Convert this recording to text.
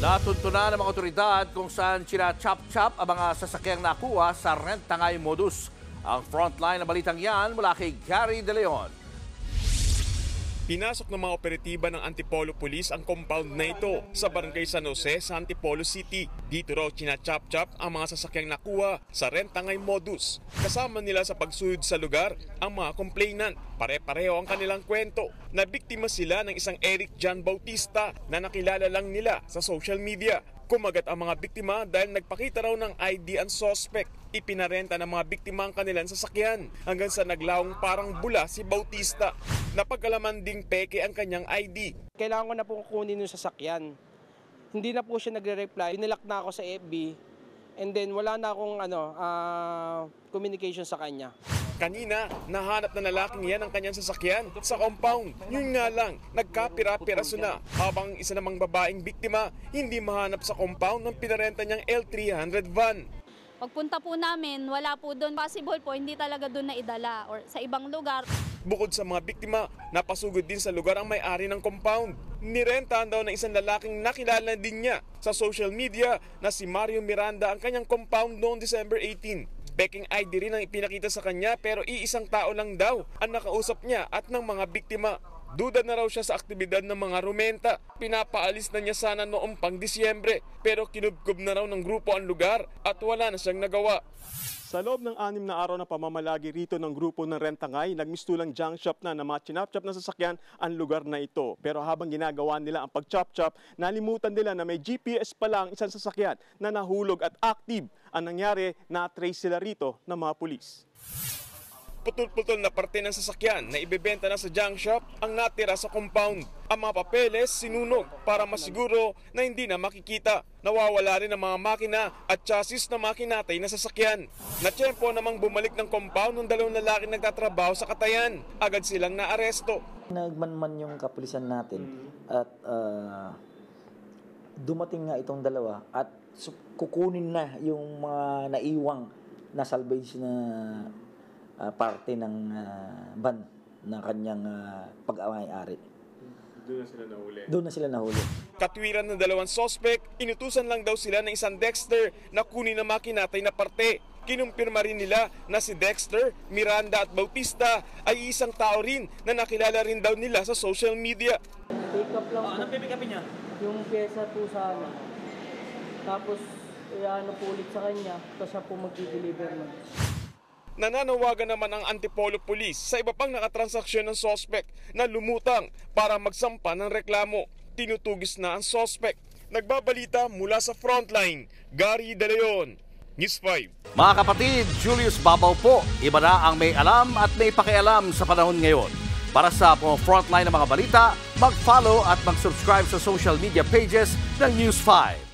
Natuntunan ng mga otoridad kung saan china-chop-chop ang mga sasakyang nakuha sa rent-tangay modus. Ang frontline na balitang yan mula kay Gary De Leon. Pinasok ng mga operatiba ng Antipolo Police ang compound na ito sa Barangay San Jose sa Antipolo City. Dito raw china-chop-chop ang mga sasakyang nakuha sa rent-tangay modus. Kasama nila sa pagsuhod sa lugar ang mga complainant. Pare-pareho ang kanilang kwento na biktima sila ng isang Eric John Bautista na nakilala lang nila sa social media. Kumagat ang mga biktima dahil nagpakita raw ng ID ang suspect. Ipinarenta ng mga biktima ang kanilang sasakyan hanggang sa naglawang parang bula si Bautista. Napag-alaman ding peke ang kanyang ID. Kailangan ko na po kunin yung sasakyan. Hindi na po siya nagre-reply. Inilak na ako sa FB and then wala na akong communication sa kanya. Kanina, nahanap na lalaking yan ang kanyang sasakyan sa compound. Yun nga lang, nagkapira-piraso na habang isa namang babaeng biktima hindi mahanap sa compound ng pinarenta niyang L300 van. Pagpunta po namin, wala po doon. Possible po, hindi talaga doon na idala or sa ibang lugar. Bukod sa mga biktima, napasugod din sa lugar ang may-ari ng compound. Nirentahan daw ng isang lalaking nakilala din niya sa social media na si Mario Miranda ang kanyang compound noong December 18. Peking ID rin ang ipinakita sa kanya pero iisang tao lang daw ang nakausap niya at ng mga biktima. Duda na raw siya sa aktibidad ng mga rumenta. Pinapaalis na niya sana noong pang Disyembre pero kinubkob na raw ng grupo ang lugar at wala na siyang nagawa. Sa loob ng 6 na araw na pamamalagi rito ng grupo ng rentangay, nagmistulang junk shop na mga chinap-chop na sasakyan ang lugar na ito. Pero habang ginagawa nila ang pag-chop-chop, nalimutan nila na may GPS pa lang isang sasakyan na nahulog at active. Ang nangyari, na-trace sila rito ng mga pulis. Putol-putol na parte ng sasakyan na ibebenta na sa junk shop ang natira sa compound. Ang mga papeles sinunog para masiguro na hindi na makikita. Nawawala rin ang mga makina at chassis na makinatay na sasakyan. Natsyempo namang bumalik ng compound ng dalawang lalaki nagtatrabaho sa Katayan. Agad silang naaresto. Nagmanman yung kapulisan natin at dumating nga itong dalawa at kukunin na yung mga naiwang na salvage na parte ng van na kanyang pag-away-ari. Doon na sila nahuli. Katwiran ng dalawang suspect, inutusan lang daw sila ng isang Dexter na kunin na makinatay na parte. Kinumpirma rin nila na si Dexter, Miranda at Bautista ay isang tao rin na nakilala rin daw nila sa social media. Pick up lang. Anong pick up niya? Yung pyesa po sana. Tapos po ulit sa kanya, tapos siya po mag-deliver nun. Nananawagan naman ang Antipolo Police sa iba pang nakatransaksyon ng suspect na lumutang para magsampa ng reklamo. Tinutugis na ang suspect. Nagbabalita mula sa frontline, Gary De Leon, News 5. Mga kapatid, Julius Babaw po. Iba na ang may alam at may pakialam sa panahon ngayon. Para sa frontline ng mga balita, mag-follow at mag-subscribe sa social media pages ng News 5.